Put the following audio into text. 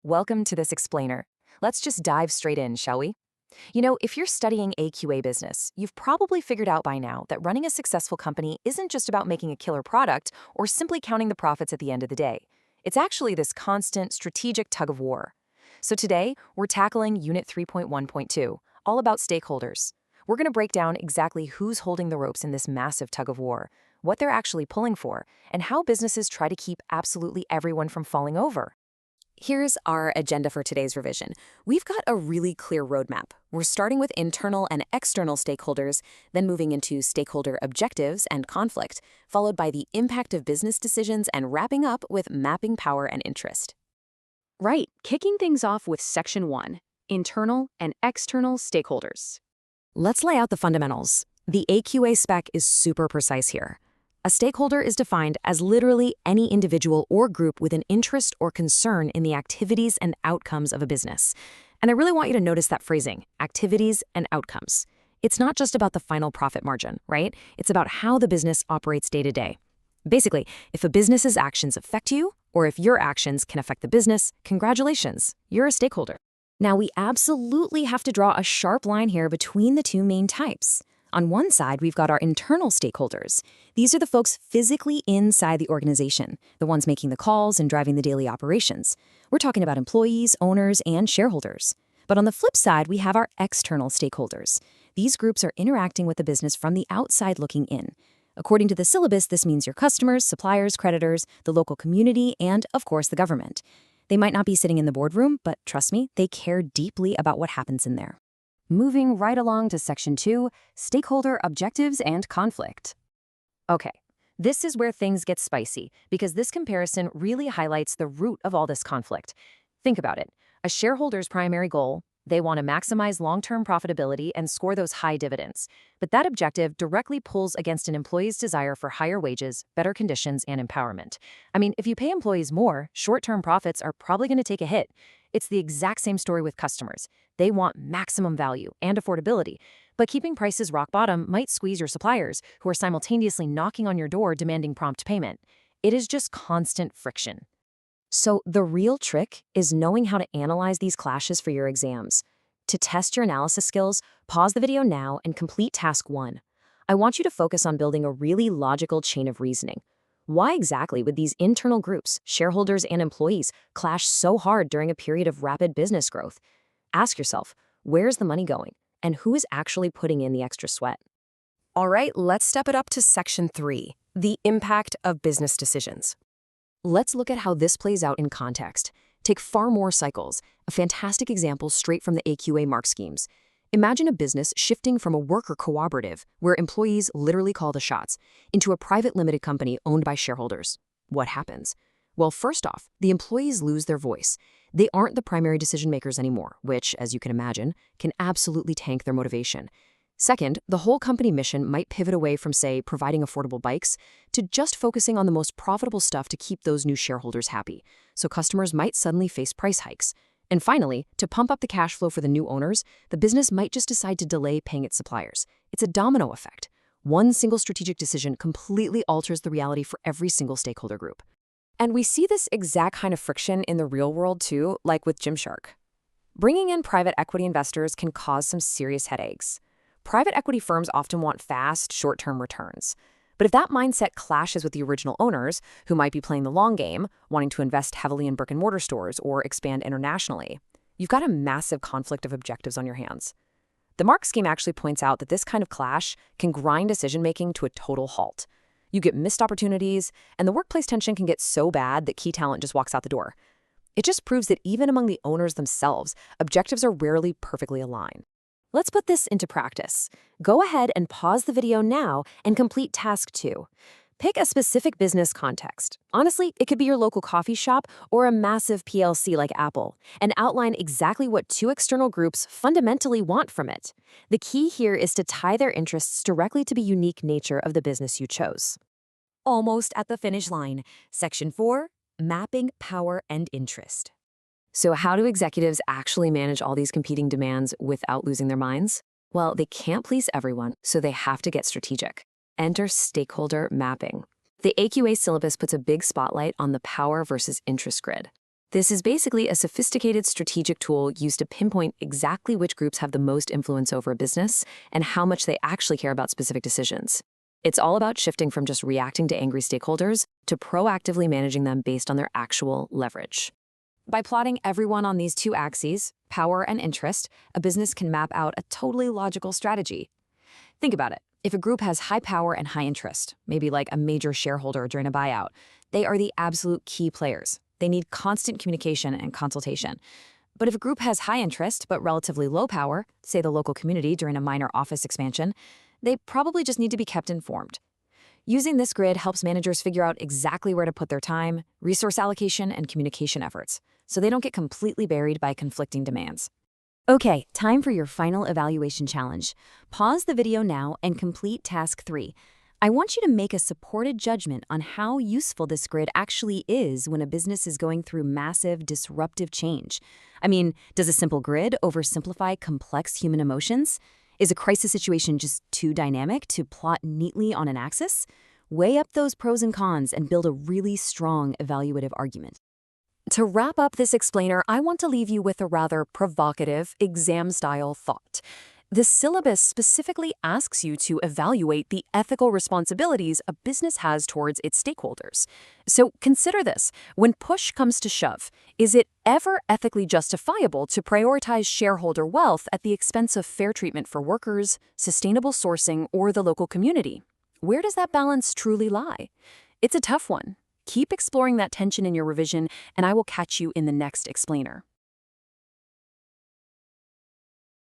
Welcome to this explainer. Let's just dive straight in, shall we? If you're studying AQA business, you've probably figured out by now that running a successful company isn't just about making a killer product or simply counting the profits at the end of the day. It's actually this constant strategic tug of war. So today, we're tackling Unit 3.1.2, all about stakeholders. We're going to break down exactly who's holding the ropes in this massive tug of war, what they're actually pulling for, and how businesses try to keep absolutely everyone from falling over. Here's our agenda for today's revision. We've got a really clear roadmap. We're starting with internal and external stakeholders, then moving into stakeholder objectives and conflict, followed by the impact of business decisions, and wrapping up with mapping power and interest. Right, kicking things off with Section 1, Internal and External Stakeholders. Let's lay out the fundamentals. The AQA spec is super precise here. A stakeholder is defined as literally any individual or group with an interest or concern in the activities and outcomes of a business. And I really want you to notice that phrasing, activities and outcomes. It's not just about the final profit margin, right? It's about how the business operates day to day. Basically, if a business's actions affect you, or if your actions can affect the business, congratulations, you're a stakeholder. Now, we absolutely have to draw a sharp line here between the two main types. On one side, we've got our internal stakeholders. These are the folks physically inside the organization, the ones making the calls and driving the daily operations. We're talking about employees, owners, and shareholders. But on the flip side, we have our external stakeholders. These groups are interacting with the business from the outside looking in. According to the syllabus, this means your customers, suppliers, creditors, the local community, and, of course, the government. They might not be sitting in the boardroom, but trust me, they care deeply about what happens in there. Moving right along to Section 2, Stakeholder Objectives and Conflict. Okay, this is where things get spicy, because this comparison really highlights the root of all this conflict. Think about it. A shareholder's primary goal, they want to maximize long-term profitability and score those high dividends. But that objective directly pulls against an employee's desire for higher wages, better conditions, and empowerment. I mean, if you pay employees more, short-term profits are probably going to take a hit. It's the exact same story with customers. They want maximum value and affordability, but keeping prices rock bottom might squeeze your suppliers, who are simultaneously knocking on your door demanding prompt payment. It is just constant friction. So the real trick is knowing how to analyze these clashes for your exams. To test your analysis skills, pause the video now and complete Task 1. I want you to focus on building a really logical chain of reasoning. Why exactly would these internal groups, shareholders and employees, clash so hard during a period of rapid business growth? Ask yourself, where's the money going? And who is actually putting in the extra sweat? All right, let's step it up to Section 3, the impact of business decisions. Let's look at how this plays out in context. Take far more cycles, a fantastic example straight from the AQA mark schemes. Imagine a business shifting from a worker cooperative, where employees literally call the shots, into a private limited company owned by shareholders. What happens? Well, first off, the employees lose their voice. They aren't the primary decision makers anymore, which, as you can imagine, can absolutely tank their motivation. Second, the whole company mission might pivot away from, say, providing affordable bikes to just focusing on the most profitable stuff to keep those new shareholders happy. So customers might suddenly face price hikes. And finally, to pump up the cash flow for the new owners, the business might just decide to delay paying its suppliers. It's a domino effect. One single strategic decision completely alters the reality for every single stakeholder group. And we see this exact kind of friction in the real world too, like with Gymshark. Bringing in private equity investors can cause some serious headaches. Private equity firms often want fast, short-term returns. But if that mindset clashes with the original owners, who might be playing the long game, wanting to invest heavily in brick-and-mortar stores or expand internationally, you've got a massive conflict of objectives on your hands. The mark scheme actually points out that this kind of clash can grind decision-making to a total halt. You get missed opportunities, and the workplace tension can get so bad that key talent just walks out the door. It just proves that even among the owners themselves, objectives are rarely perfectly aligned. Let's put this into practice. Go ahead and pause the video now and complete Task 2. Pick a specific business context. Honestly, it could be your local coffee shop or a massive PLC like Apple, and outline exactly what two external groups fundamentally want from it. The key here is to tie their interests directly to the unique nature of the business you chose. Almost at the finish line. Section 4, Mapping Power and Interest. So how do executives actually manage all these competing demands without losing their minds? Well, they can't please everyone, so they have to get strategic. Enter stakeholder mapping. The AQA syllabus puts a big spotlight on the power versus interest grid. This is basically a sophisticated strategic tool used to pinpoint exactly which groups have the most influence over a business and how much they actually care about specific decisions. It's all about shifting from just reacting to angry stakeholders to proactively managing them based on their actual leverage. By plotting everyone on these two axes, power and interest, a business can map out a totally logical strategy. Think about it. If a group has high power and high interest, maybe like a major shareholder during a buyout, they are the absolute key players. They need constant communication and consultation. But if a group has high interest but relatively low power, say the local community during a minor office expansion, they probably just need to be kept informed. Using this grid helps managers figure out exactly where to put their time, resource allocation, and communication efforts, so they don't get completely buried by conflicting demands. Okay, time for your final evaluation challenge. Pause the video now and complete task 3. I want you to make a supported judgment on how useful this grid actually is when a business is going through massive, disruptive change. I mean, does a simple grid oversimplify complex human emotions? Is a crisis situation just too dynamic to plot neatly on an axis? Weigh up those pros and cons and build a really strong evaluative argument. To wrap up this explainer, I want to leave you with a rather provocative, exam-style thought. The syllabus specifically asks you to evaluate the ethical responsibilities a business has towards its stakeholders. So consider this. When push comes to shove, is it ever ethically justifiable to prioritize shareholder wealth at the expense of fair treatment for workers, sustainable sourcing, or the local community? Where does that balance truly lie? It's a tough one. Keep exploring that tension in your revision, and I will catch you in the next explainer.